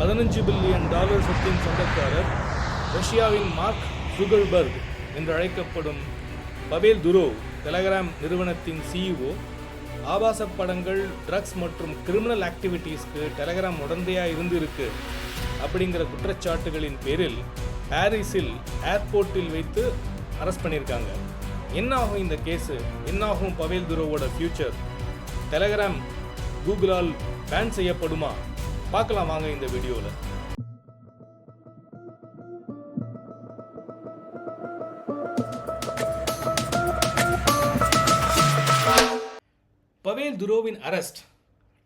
$15 billion சொத்தின் சொந்தக்காரர் ரஷ்யாவின் மார்க் ஜுகர்பர்க் என்று அழைக்கப்படும் பவேல் துரோவ் டெலகிராம் நிறுவனத்தின் சிஇஓ. ஆபாச படங்கள், ட்ரக்ஸ் மற்றும் கிரிமினல் ஆக்டிவிட்டீஸ்க்கு டெலகிராம் உடந்தையாக இருக்கு அப்படிங்கிற குற்றச்சாட்டுகளின் பேரில் பாரிஸில் ஏர்போர்ட்டில் வைத்து அரெஸ்ட் பண்ணியிருக்காங்க. என்ன ஆகும் இந்த கேஸு? என்ன ஆகும் பவேல் துரோவோட ஃபியூச்சர்? டெலகிராம் கூகுளால் பேன் செய்யப்படுமா? பார்க்கலாம் வாங்க இந்த வீடியோவில். பவேல் துரோவின் அரெஸ்ட்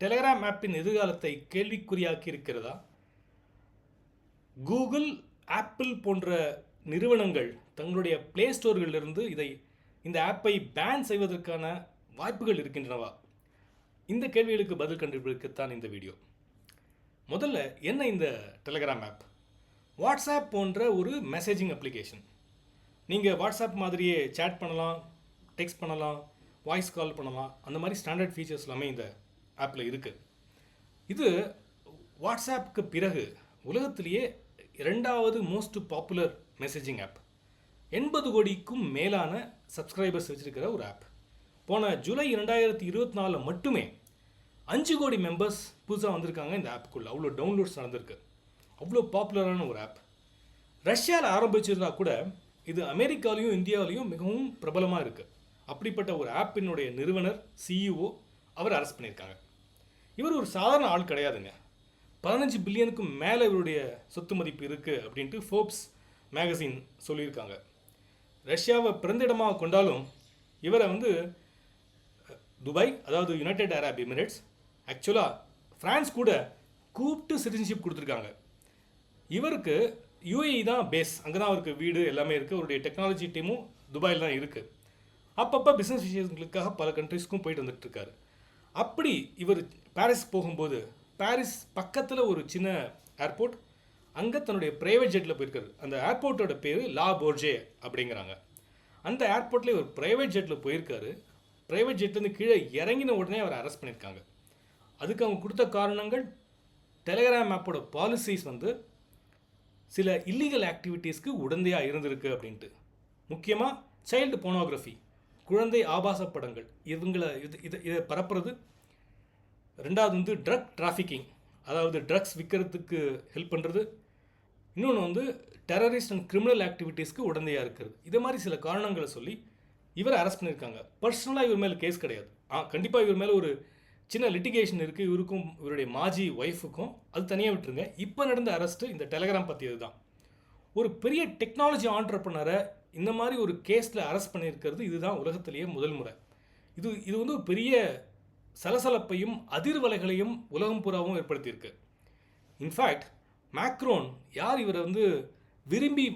டெலகிராம் ஆப்பின் எதிர்காலத்தை கேள்விக்குறியாக்கி இருக்கிறதா? கூகுள், ஆப்பிள் போன்ற நிறுவனங்கள் தங்களுடைய பிளே ஸ்டோர்களிலிருந்து இந்த ஆப்பை பேன் செய்வதற்கான வாய்ப்புகள் இருக்கின்றனவா? இந்த கேள்விகளுக்கு பதில் கண்டுபிடிக்கத்தான் இந்த வீடியோ. முதல்ல என்ன இந்த டெலகிராம் ஆப்? வாட்ஸ்ஆப் போன்ற ஒரு மெசேஜிங் அப்ளிகேஷன். நீங்கள் வாட்ஸ்ஆப் மாதிரியே சேட் பண்ணலாம், டெக்ஸ்ட் பண்ணலாம், வாய்ஸ் கால் பண்ணலாம். அந்த மாதிரி ஸ்டாண்டர்ட் ஃபீச்சர்ஸ் எல்லாமே இந்த ஆப்பில் இருக்குது. இது வாட்ஸ்ஆப்புக்கு பிறகு உலகத்திலேயே 2வது மோஸ்ட் பாப்புலர் மெசேஜிங் ஆப். 80 கோடிக்கும் மேலான சப்ஸ்கிரைபர்ஸ் வச்சுருக்கிற ஒரு ஆப். போன ஜூலை 2024 மட்டுமே 5 கோடி மெம்பர்ஸ் புதுசாக வந்திருக்காங்க இந்த ஆப்புக்குள்ளே. அவ்வளோ டவுன்லோட்ஸ் நடந்திருக்கு. அவ்வளோ பாப்புலரான ஒரு ஆப். ரஷ்யாவில் ஆரம்பிச்சிருந்தா கூட இது அமெரிக்காலையும் இந்தியாவிலையும் மிகவும் பிரபலமாக இருக்குது. அப்படிப்பட்ட ஒரு ஆப்பினுடைய நிறுவனர், சிஇஓ, அவர் அரெஸ்ட் பண்ணியிருக்காங்க. இவர் ஒரு சாதாரண ஆள் கிடையாதுங்க. 15 பில்லியனுக்கும் மேலே இவருடைய சொத்து மதிப்பு இருக்குது அப்படின்ட்டு ஃபோர்ப்ஸ் மேகசின் சொல்லியிருக்காங்க. ரஷ்யாவை பிறந்திடமாக கொண்டாலும் இவரை துபாய், அதாவது யுனைடெட் அரப் எமிரேட்ஸ், ஆக்சுவலாக ஃப்ரான்ஸ் கூட கூப்பிட்டு சிட்டிசன்ஷிப் கொடுத்துருக்காங்க. இவருக்கு யூஏஇ தான் பேஸ். அங்கே தான் அவருக்கு வீடு எல்லாமே இருக்குது. அவருடைய டெக்னாலஜி டீமும் துபாயில் தான் இருக்குது. அப்பப்போ பிஸ்னஸ் விஷயங்களுக்காக பல கண்ட்ரிஸ்க்கும் போயிட்டு வந்துட்டுருக்காரு. அப்படி இவர் பாரிஸ் போகும்போது, பாரிஸ் பக்கத்தில் ஒரு சின்ன ஏர்போர்ட், அங்கே தன்னுடைய ப்ரைவேட் ஜெட்டில் போயிருக்காரு. அந்த ஏர்போர்ட்டோட பேர் லா போர்ஜே அப்படிங்கிறாங்க. அந்த ஏர்போர்ட்டில் இவர் ப்ரைவேட் ஜெட்டில் போயிருக்காரு. ப்ரைவேட் ஜெட்லேருந்து கீழே இறங்கின உடனே அவர் அரெஸ்ட் பண்ணியிருக்காங்க. அதுக்கு அவங்க கொடுத்த காரணங்கள், டெலகிராம் ஆப்போட பாலிசிஸ் சில இல்லீகல் ஆக்டிவிட்டீஸ்க்கு உடந்தையாக இருந்திருக்கு அப்படின்ட்டு. முக்கியமாக சைல்டு போனோகிராஃபி, குழந்தை ஆபாச படங்கள், இதை பரப்புறது. ரெண்டாவது ட்ரக் டிராஃபிக்கிங், அதாவது ட்ரக்ஸ் விற்கிறதுக்கு ஹெல்ப் பண்ணுறது. இன்னொன்று டெரரிஸ்ட் அண்ட் கிரிமினல் ஆக்டிவிட்டீஸ்க்கு உடந்தையாக இருக்கிறது. இதை மாதிரி சில காரணங்களை சொல்லி இவரை அரெஸ்ட் பண்ணியிருக்காங்க. பர்சனலாக இவர் மேலே கேஸ் கிடையாது. கண்டிப்பாக இவர் மேலே ஒரு சின்ன லிட்டிகேஷன் இருக்குது, இவருக்கும் இவருடைய மாஜி ஒய்ஃபுக்கும். அது தனியாக விட்டுருங்க. இப்போ நடந்த அரெஸ்ட்டு இந்த டெலகிராம் பற்றியது தான். ஒரு பெரிய டெக்னாலஜி ஆண்டர்ப்ரனரை இந்த மாதிரி ஒரு கேஸில் அரெஸ்ட் பண்ணியிருக்கிறது இதுதான் உலகத்திலேயே முதல் முறை. இது ஒரு பெரிய சலசலப்பையும் அதிர்வலைகளையும் உலகம் பூராவும் ஏற்படுத்தியிருக்கு. இன்ஃபேக்ட் மேக்ரோன், யார் இவரை விரும்பி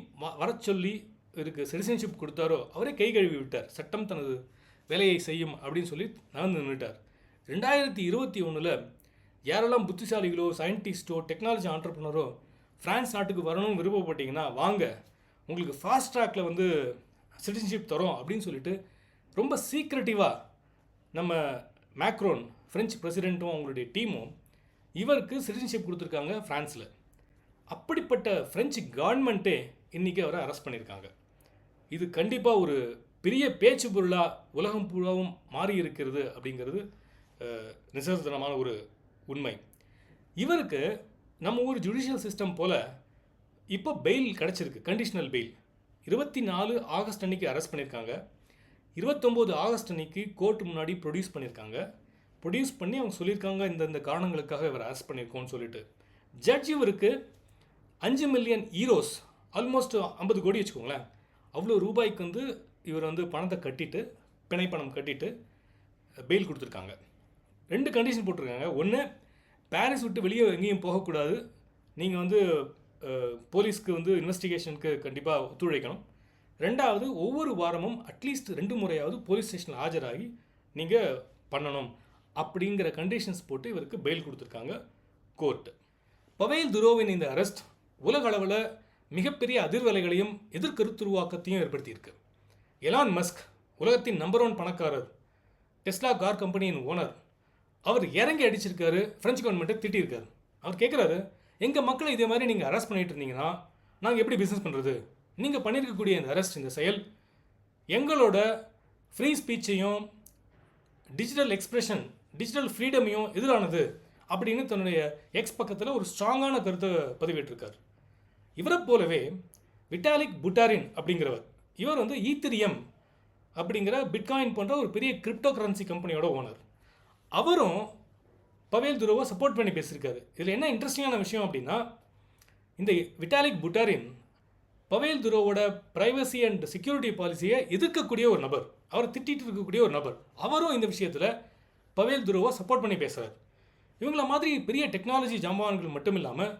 வர சொல்லி இவருக்கு சிட்டிசன்ஷிப் கொடுத்தாரோ அவரே கை கழுவி விட்டார். சட்டம் தனது வேலையை செய்யும் அப்படின்னு சொல்லி நடந்து நின்றுட்டார். 2021 யாரெல்லாம் புத்திசாலிகளோ, சயின்டிஸ்டோ, டெக்னாலஜி ஆண்டர்ப்ரனரோ ஃப்ரான்ஸ் நாட்டுக்கு வரணும்னு விருப்பப்பட்டீங்கன்னா வாங்க, உங்களுக்கு ஃபாஸ்ட் ட்ராக்கில் சிட்டிசன்ஷிப் தரோம் அப்படின்னு சொல்லிட்டு ரொம்ப சீக்ரெட்டிவாக நம்ம மேக்ரோன், ஃப்ரெஞ்சு பிரசிடெண்ட்டும் அவங்களுடைய டீமும் இவருக்கு சிட்டிசன்ஷிப் கொடுத்துருக்காங்க ஃப்ரான்ஸில். அப்படிப்பட்ட ஃப்ரெஞ்சு கவர்மெண்ட்டே இன்றைக்கி அவரை அரெஸ்ட் பண்ணியிருக்காங்க. இது கண்டிப்பாக ஒரு பெரிய பேச்சு பொருளாக உலகம் பூராவும் மாறி இருக்கிறது அப்படிங்கிறது நிசர்தனமான ஒரு உண்மை. இவருக்கு நம்ம ஊர் ஜுடிஷியல் சிஸ்டம் போல் இப்போ பெயில் கிடச்சிருக்கு, கண்டிஷனல் பெயில். 24 ஆகஸ்ட் அன்றைக்கி அரெஸ்ட் பண்ணியிருக்காங்க. 29 ஆகஸ்ட் அன்றைக்கி கோர்ட் முன்னாடி ப்ரொடியூஸ் பண்ணியிருக்காங்க. ப்ரொடியூஸ் பண்ணி அவங்க சொல்லியிருக்காங்க இந்த காரணங்களுக்காக இவர் அரெஸ்ட் பண்ணியிருக்கோன்னு சொல்லிட்டு. ஜட்ஜ் இவருக்கு 5 மில்லியன் ஈரோஸ், ஆல்மோஸ்ட் 50 கோடி வச்சுக்கோங்களேன், அவ்வளோ ரூபாய்க்கு இவர் பணத்தை கட்டிட்டு, பிணை பணம் கட்டிட்டு பெயில் கொடுத்துருக்காங்க. 2 கண்டிஷன் போட்டிருக்காங்க. ஒன்று, பாரிஸ் விட்டு வெளியே எங்கேயும் போகக்கூடாது, நீங்கள் போலீஸ்க்கு இன்வெஸ்டிகேஷனுக்கு கண்டிப்பாக ஒத்துழைக்கணும். ரெண்டாவது, ஒவ்வொரு வாரமும் அட்லீஸ்ட் 2 முறையாவது போலீஸ் ஸ்டேஷனில் ஆஜராகி நீங்கள் பண்ணணும் அப்படிங்கிற கண்டிஷன்ஸ் போட்டு இவருக்கு பெயில் கொடுத்துருக்காங்க கோர்ட்டு. பவேல் துரோவின் இந்த அரெஸ்ட் உலக அளவில் மிகப்பெரிய அதிர்வலைகளையும் எதிர்கருத்துருவாக்கத்தையும் ஏற்படுத்தியிருக்கு. எலான் மஸ்க், உலகத்தின் நம்பர் 1 பணக்காரர், டெஸ்லா கார் கம்பெனியின் ஓனர், அவர் இறங்கி அடிச்சிருக்காரு, ஃப்ரெஞ்சு கவர்மெண்ட்டை திட்டியிருக்காரு. அவர் கேட்குறாரு, எங்கள் மக்களை இதே மாதிரி நீங்கள் அரெஸ்ட் பண்ணிட்டு இருந்தீங்கன்னா நாங்கள் எப்படி பிஸ்னஸ் பண்ணுறது? நீங்கள் பண்ணியிருக்கக்கூடிய இந்த அரெஸ்ட், இந்த செயல் எங்களோட ஃப்ரீ ஸ்பீச்சையும் டிஜிட்டல் எக்ஸ்பிரஷன், டிஜிட்டல் ஃப்ரீடமையும் எதிரானது அப்படின்னு தன்னுடைய எக்ஸ் பக்கத்தில் ஒரு ஸ்ட்ராங்கான கருத்தை பதிவிட்டிருக்கார். இவரை போலவே விட்டாலிக் புட்டாரின் அப்படிங்கிறவர், இவர் வந்து ஈத்திரியம் அப்படிங்கிற பிட்காயின் போன்ற ஒரு பெரிய கிரிப்டோ கரன்சி கம்பெனியோட ஓனர். அவரும் பவேல் துரோவை சப்போர்ட் பண்ணி பேசியிருக்காரு. இதில் என்ன இன்ட்ரெஸ்டிங்கான விஷயம் அப்படின்னா, இந்த Vitalik புட்டாரின் Pavel துரோவோட privacy and security பாலிசியை எதிர்க்கக்கூடிய ஒரு நபர், அவர் திட்டிகிட்டு இருக்கக்கூடிய ஒரு நபர். அவரும் இந்த விஷயத்தில் பவேல் துரோவை சப்போர்ட் பண்ணி பேசுகிறார். இவங்கள மாதிரி பெரிய டெக்னாலஜி ஜாம்பவான்கள் மட்டும் இல்லாமல்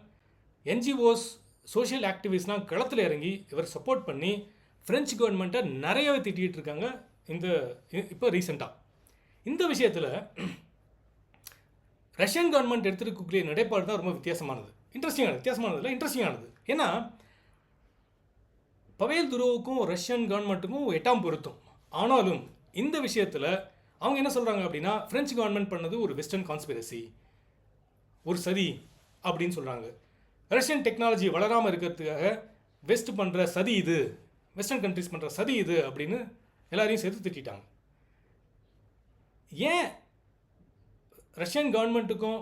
என்ஜிஓஸ், சோஷியல் ஆக்டிவிஸ்ட்லாம் களத்தில் இறங்கி இவர் சப்போர்ட் பண்ணி ஃப்ரெஞ்சு கவர்மெண்ட்டை நிறையவே திட்டிகிட்டு இருக்காங்க இப்போ ரீசெண்டாக. இந்த விஷயத்தில் ரஷ்யன் கவர்மெண்ட் எடுத்துருக்கக்கூடிய நிலைப்பாடு தான் ரொம்ப வித்தியாசமானது. இன்ட்ரெஸ்டிங்கானது. ஏன்னா பவேல் துரோவுக்கும் ரஷ்யன் கவர்மெண்ட்டுக்கும் 8ஆம் பொருத்தம். ஆனாலும் இந்த விஷயத்தில் அவங்க என்ன சொல்கிறாங்க அப்படின்னா, ஃப்ரெஞ்சு கவர்மெண்ட் பண்ணது ஒரு வெஸ்டர்ன் கான்ஸ்பிரசி, ஒரு சதி அப்படின்னு சொல்கிறாங்க. ரஷ்யன் டெக்னாலஜி வளராமல் இருக்கிறதுக்காக வெஸ்ட் பண்ணுற சதி இது, வெஸ்டர்ன் கண்ட்ரிஸ் பண்ணுற சதி இது அப்படின்னு எல்லாரையும் சேர்த்து திட்டாங்க. ஏன் ரஷ்யன் கவர்மெண்ட்டுக்கும்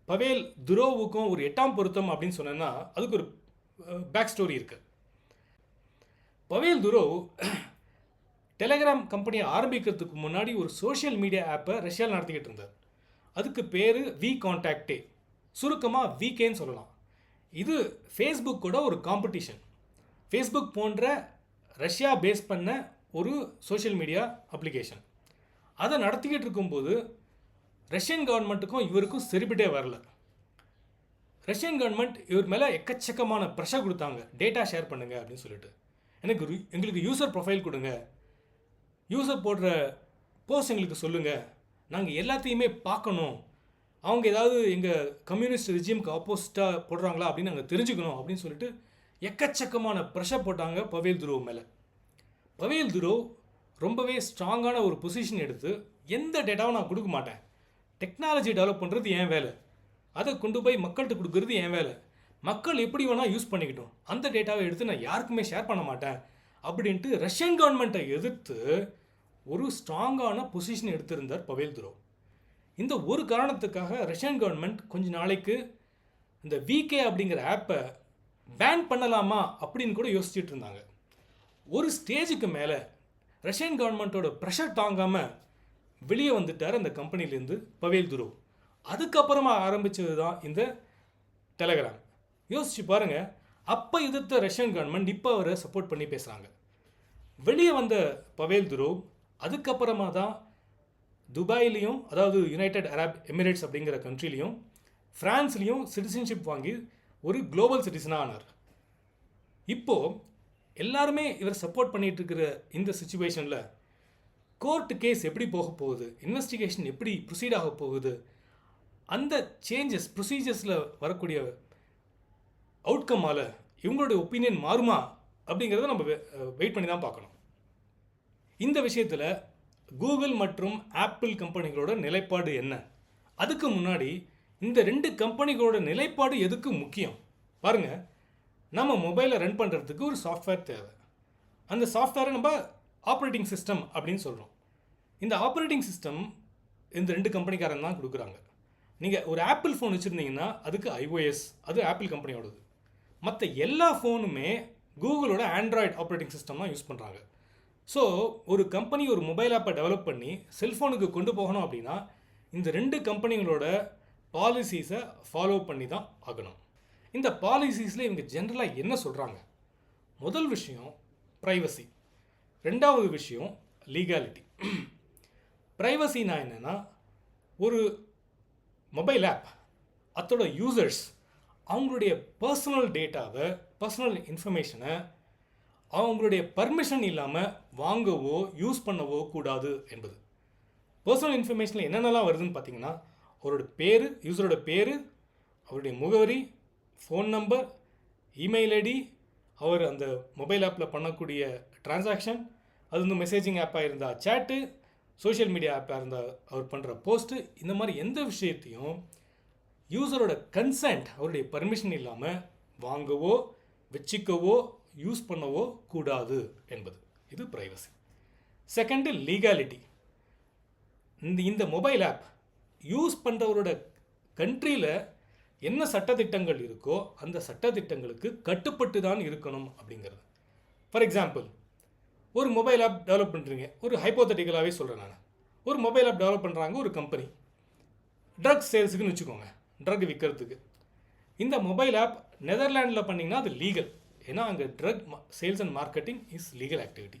பவேல் துரோவுக்கும் ஒரு 8ஆம் பொருத்தம் அப்படின்னு சொன்னேன்னா அதுக்கு ஒரு பேக் ஸ்டோரி இருக்குது. பவேல் துரோவ் டெலிகிராம் கம்பெனியை ஆரம்பிக்கிறதுக்கு முன்னாடி ஒரு சோஷியல் மீடியா ஆப்பை ரஷ்யாவில் நடத்திக்கிட்டு இருந்தார். அதுக்கு பேர் வி கான்டாக்டே, சுருக்கமாக விகேன்னு சொல்லலாம். இது ஃபேஸ்புக்கோட ஒரு காம்படிஷன். ஃபேஸ்புக் போன்ற ரஷ்யா பேஸ் பண்ண ஒரு சோஷியல் மீடியா அப்ளிகேஷன். அதை நடத்திக்கிட்டு இருக்கும்போது ரஷ்யன் கவர்மெண்ட்டுக்கும் இவருக்கும் சரிபட்டே வரல. ரஷ்யன் கவர்மெண்ட் இவர் மேலே எக்கச்சக்கமான ப்ரெஷர் கொடுத்தாங்க, டேட்டா ஷேர் பண்ணுங்க அப்படின்னு சொல்லிட்டு. எங்களுக்கு யூசர் ப்ரொஃபைல் கொடுங்க, யூசர் போடுற போஸ்ட் எங்களுக்கு சொல்லுங்கள், நாங்கள் எல்லாத்தையுமே பார்க்கணும், அவங்க ஏதாவது எங்கள் கம்யூனிஸ்ட் ரிஜிமுக்கு ஆப்போசிட்டாக போடுறாங்களா அப்படின்னு நாங்கள் தெரிஞ்சுக்கணும் அப்படின்னு சொல்லிட்டு எக்கச்சக்கமான ப்ரெஷர் போட்டாங்க பவேல் துரோவ் மேலே. பவேல் துரோவ் ரொம்பவே ஸ்ட்ராங்கான ஒரு பொசிஷன் எடுத்து, எந்த டேட்டாவும் நான் கொடுக்க மாட்டேன், டெக்னாலஜி டெவலப் பண்ணுறது என் வேலை, அதை கொண்டு போய் மக்கள்கிட்ட கொடுக்கறது என் வேலை, மக்கள் எப்படி வேணால் யூஸ் பண்ணிக்கிட்டோம், அந்த டேட்டாவை எடுத்து நான் யாருக்குமே ஷேர் பண்ண மாட்டேன் அப்படின்ட்டு ரஷ்யன் கவர்மெண்ட்டை எதிர்த்து ஒரு ஸ்ட்ராங்கான பொசிஷன் எடுத்திருந்தார் பவேல் துரோவ். இந்த ஒரு காரணத்துக்காக ரஷ்யன் கவர்மெண்ட் கொஞ்ச நாளைக்கு இந்த விகே அப்படிங்கிற ஆப்பை பேன் பண்ணலாமா அப்படின்னு கூட யோசிச்சுட்டு இருந்தாங்க. ஒரு ஸ்டேஜுக்கு மேலே ரஷ்யன் கவர்மெண்ட்டோட ப்ரெஷர் தாங்காமல் வெளியே வந்துட்டார் அந்த கம்பெனிலேருந்து பவேல் துரோவ். அதுக்கப்புறமா ஆரம்பித்தது தான் இந்த டெலிகிராம். யோசிச்சு பாருங்கள், அப்போ எதிர்த்த ரஷ்யன் கவர்மெண்ட் இப்போ அவரை சப்போர்ட் பண்ணி பேசுகிறாங்க. வெளியே வந்த பவேல் துரோவ் அதுக்கப்புறமா தான் துபாயிலையும், அதாவது யுனைடெட் அரப் எமிரேட்ஸ் அப்படிங்கிற கண்ட்ரிலையும் ஃப்ரான்ஸ்லேயும் சிட்டிசன்ஷிப் வாங்கி ஒரு குளோபல் சிட்டிசனாக ஆனார். இப்போது எல்லாருமே இவர் சப்போர்ட் பண்ணிகிட்டு இருக்கிற இந்த சுச்சுவேஷனில் கோர்ட்டு கேஸ் எப்படி போக போகுது, இன்வெஸ்டிகேஷன் எப்படி ப்ரொசீட் ஆக போகுது, அந்த சேஞ்சஸ் ப்ரொசீஜர்ஸில் வரக்கூடிய அவுட்கம்மால் இவங்களுடைய ஒப்பீனியன் மாறுமா அப்படிங்கிறத நம்ம வெயிட் பண்ணி தான் பார்க்கணும். இந்த விஷயத்தில் கூகுள் மற்றும் ஆப்பிள் கம்பெனிகளோட நிலைப்பாடு என்ன? அதுக்கு முன்னாடி இந்த 2 கம்பெனிகளோட நிலைப்பாடு எதுக்கு முக்கியம் பாருங்கள். நம்ம மொபைலை ரன் பண்ணுறதுக்கு ஒரு சாஃப்ட்வேர் தேவை. அந்த சாஃப்ட்வேரை நம்ம ஆப்ரேட்டிங் சிஸ்டம் அப்படின்னு சொல்கிறோம். இந்த ஆப்ரேட்டிங் சிஸ்டம் இந்த 2 கம்பெனிக்காரன் தான் கொடுக்குறாங்க. நீங்கள் ஒரு ஆப்பிள் ஃபோன் வச்சுருந்தீங்கன்னா அதுக்கு iOS, அது ஆப்பிள் கம்பெனியோடது. மற்ற எல்லா ஃபோனுமே கூகுளோட ஆண்ட்ராய்டு ஆப்ரேட்டிங் சிஸ்டம் தான் யூஸ் பண்ணுறாங்க. ஸோ ஒரு கம்பெனி ஒரு மொபைல் ஆப்பை டெவலப் பண்ணி செல்ஃபோனுக்கு கொண்டு போகணும் அப்படின்னா இந்த 2 கம்பெனிகளோட பாலிசிஸை ஃபாலோ பண்ணி தான் ஆகணும். இந்த பாலிசிஸில் இவங்க ஜென்ரலாக என்ன சொல்கிறாங்க? முதல் விஷயம் ப்ரைவசி, ரெண்டாவது விஷயம் லீகாலிட்டி. ப்ரைவசினா என்னென்னா, ஒரு மொபைல் ஆப் அதோட யூசர்ஸ் அவங்களுடைய பர்சனல் டேட்டாவை, பர்சனல் இன்ஃபர்மேஷனை அவங்களுடைய பர்மிஷன் இல்லாமல் வாங்கவோ யூஸ் பண்ணவோ கூடாது என்பது. பர்சனல் இன்ஃபர்மேஷனில் என்னென்னலாம் வருதுன்னு பார்த்தீங்கன்னா, அவரோட பேர், யூசரோட பேர், அவருடைய முகவரி, ஃபோன் நம்பர், இமெயில் ஐடி, அவர் அந்த மொபைல் ஆப்பில் பண்ணக்கூடிய டிரான்சாக்ஷன், அது வந்து மெசேஜிங் ஆப்பாக இருந்தால் சேட்டு, சோஷியல் மீடியா ஆப்பாக இருந்தால் அவர் பண்ணுற போஸ்ட்டு, இந்த மாதிரி எந்த விஷயத்தையும் யூசரோட கன்சென்ட், அவருடைய பர்மிஷன் இல்லாமல் வாங்கவோ வச்சுக்கவோ யூஸ் பண்ணவோ கூடாது என்பது. இது ப்ரைவசி. Second, legality. இந்த மொபைல் ஆப் யூஸ் பண்ணுறவரோட கண்ட்ரியில் என்ன சட்டத்திட்டங்கள் இருக்கோ அந்த சட்டத்திட்டங்களுக்கு கட்டுப்பட்டு தான் இருக்கணும் அப்படிங்கிறது. ஃபார் எக்ஸாம்பிள், ஒரு மொபைல் ஆப் டெவலப் பண்ணுறீங்க, ஒரு ஹைப்போதட்டிக்கலாகவே சொல்கிறேன் நான். ஒரு மொபைல் ஆப் டெவலப் பண்ணுறாங்க ஒரு கம்பெனி, ட்ரக்ஸ் சேல்ஸுக்குன்னு வச்சுக்கோங்க, ட்ரக் விற்கிறதுக்கு. இந்த மொபைல் ஆப் நெதர்லாண்டில் பண்ணிங்கன்னா அது லீகல், ஏன்னா அங்கே drug sales and marketing is legal activity.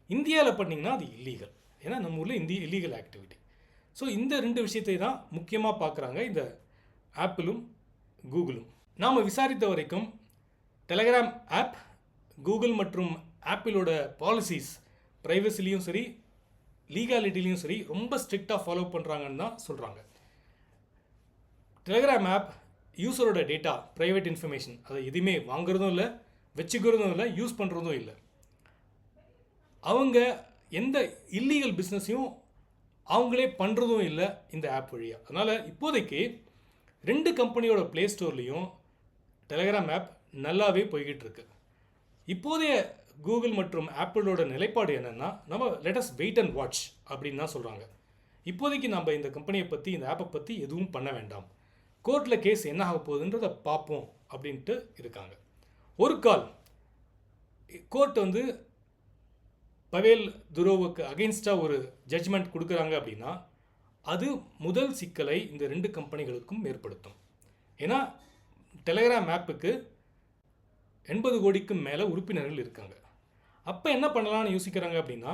இந்தியாவில் பண்ணிங்கன்னா அது இல்லீகல், ஏன்னா நம்ம ஊரில் இல்லீகல் ஆக்டிவிட்டி. ஸோ இந்த 2 விஷயத்தை தான் முக்கியமாக பார்க்குறாங்க இந்த ஆப்பிளும் கூகுளும். நாம் விசாரித்த வரைக்கும் டெலகிராம் ஆப் கூகுள் மற்றும் ஆப்பிளோட பாலிசிஸ் ப்ரைவசிலையும் சரி லீகாலிட்டிலையும் சரி ரொம்ப ஸ்ட்ரிக்டாக ஃபாலோ பண்ணுறாங்கன்னு தான் சொல்கிறாங்க. டெலகிராம் ஆப் யூஸரோட டேட்டா, ப்ரைவேட் இன்ஃபர்மேஷன், அதை எதுவுமே வாங்குறதும் இல்லை, வச்சுக்கிறதும் இல்லை, யூஸ் பண்ணுறதும் இல்லை. அவங்க எந்த இல்லீகல் பிஸ்னஸையும் அவங்களே பண்ணுறதும் இல்லை இந்த ஆப் வழியாக. அதனால் இப்போதைக்கு 2 கம்பெனியோட ப்ளே ஸ்டோர்லேயும் டெலகிராம் ஆப் நல்லாவே போய்கிட்டு இருக்கு. இப்போதைய கூகுள் மற்றும் ஆப்பிளோட நிலைப்பாடு என்னென்னா, நம்ம லெட்டஸ் வெயிட் அண்ட் வாட்ச் அப்படின்னு தான் சொல்கிறாங்க. இப்போதைக்கு நம்ம இந்த கம்பெனியை பற்றி, இந்த ஆப்பை பற்றி எதுவும் பண்ண வேண்டாம், கோர்ட்டில் கேஸ் என்ன ஆக போகுதுன்றதை பார்ப்போம் அப்படின்ட்டு இருக்காங்க. ஒரு கால் கோர்ட் வந்து பவேல் துரோவுக்கு அகெயின்ஸ்டாக ஒரு ஜட்ஜ்மெண்ட் கொடுக்குறாங்க அப்படின்னா அது முதல் சிக்கலை இந்த 2 கம்பெனிகளுக்கும் ஏற்படுத்தும். ஏன்னா டெலகிராம் ஆப்புக்கு 80 கோடிக்கும் மேலே உறுப்பினர்கள் இருக்காங்க. அப்போ என்ன பண்ணலான்னு யோசிக்கிறாங்க அப்படின்னா,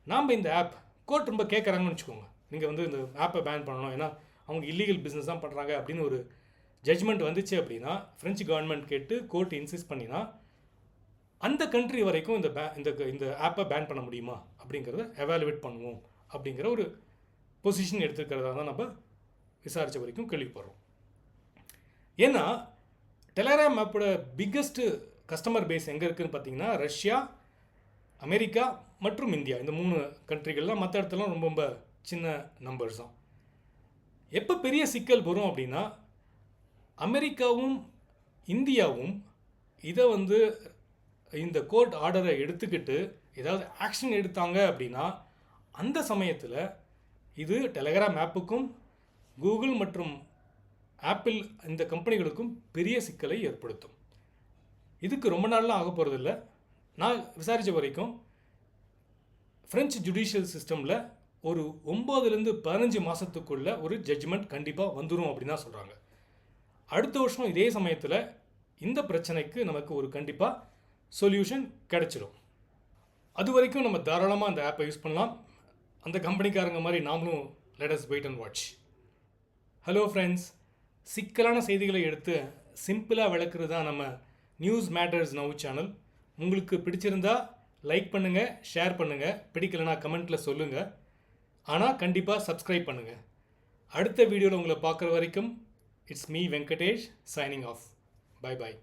நாம் இந்த ஆப் கோர்ட் ரொம்ப கேட்குறாங்கன்னு வச்சுக்கோங்க, நீங்கள் வந்து இந்த ஆப்பை பேன் பண்ணணும், ஏன்னா அவங்க இல்லீகல் பிஸ்னஸ் தான் பண்ணுறாங்க அப்படின்னு ஒரு ஜட்ஜ்மெண்ட் வந்துச்சு அப்படின்னா, ஃப்ரெஞ்சு கவர்மெண்ட் கேட்டு கோர்ட் இன்சிஸ்ட் பண்ணினா அந்த கண்ட்ரி வரைக்கும் இந்த ஆப்பை பேன் பண்ண முடியுமா அப்படிங்கிறத எவாலுவேட் பண்ணுவோம் அப்படிங்கிற ஒரு பொசிஷன் எடுத்துக்கிறதா தான் நம்ம விசாரித்த வரைக்கும் கேள்விப்படுறோம். ஏன்னா டெலகிராம் ஆப்போட பிக்கஸ்ட்டு கஸ்டமர் பேஸ் எங்கே இருக்குதுன்னு பார்த்தீங்கன்னா, ரஷ்யா, அமெரிக்கா மற்றும் இந்தியா, இந்த 3 கண்ட்ரிகள்லாம். மற்ற இடத்துலாம் ரொம்ப ரொம்ப சின்ன நம்பர்ஸ் தான். எப்போ பெரிய சிக்கல் வரும் அப்படின்னா, அமெரிக்காவும் இந்தியாவும் இதை வந்து இந்த கோர்ட் ஆர்டரை எடுத்துக்கிட்டு ஏதாவது ஆக்ஷன் எடுத்தாங்க அப்படின்னா, அந்த சமயத்தில் இது டெலகிராம் ஆப்புக்கும் கூகுள் மற்றும் ஆப்பிள் இந்த கம்பெனிகளுக்கும் பெரிய சிக்கலை ஏற்படுத்தும். இதுக்கு ரொம்ப நாள்லாம் ஆக போகிறதில்ல. நான் விசாரித்த வரைக்கும் ஃப்ரெஞ்சு ஜுடிஷியல் சிஸ்டமில் ஒரு 9லேருந்து 15 மாதத்துக்குள்ள ஒரு ஜட்ஜ்மெண்ட் கண்டிப்பாக வந்துடும் அப்படின்னு தான் சொல்கிறாங்க. அடுத்த வருஷம் இதே சமயத்தில் இந்த பிரச்சனைக்கு நமக்கு ஒரு கண்டிப்பாக சொல்யூஷன் கிடைச்சிடும். அது வரைக்கும் நம்ம தாராளமாக அந்த ஆப்பை யூஸ் பண்ணலாம். அந்த கம்பெனிக்காரங்க மாதிரி நாமளும் let us wait and watch. Hello friends, சிக்கலான செய்திகளை எடுத்து சிம்பிளாக விளக்குறது தான் நம்ம நியூஸ் மேட்டர்ஸ் நவ் சேனல். உங்களுக்கு பிடிச்சிருந்தா லைக் பண்ணுங்கள், ஷேர் பண்ணுங்கள், பிடிக்கலைன்னா கமெண்ட்டில் சொல்லுங்கள். ஆனால் கண்டிப்பாக சப்ஸ்கிரைப் பண்ணுங்கள். அடுத்த வீடியோவில் உங்களை பார்க்குற வரைக்கும் it's me Venkatesh signing off. Bye bye.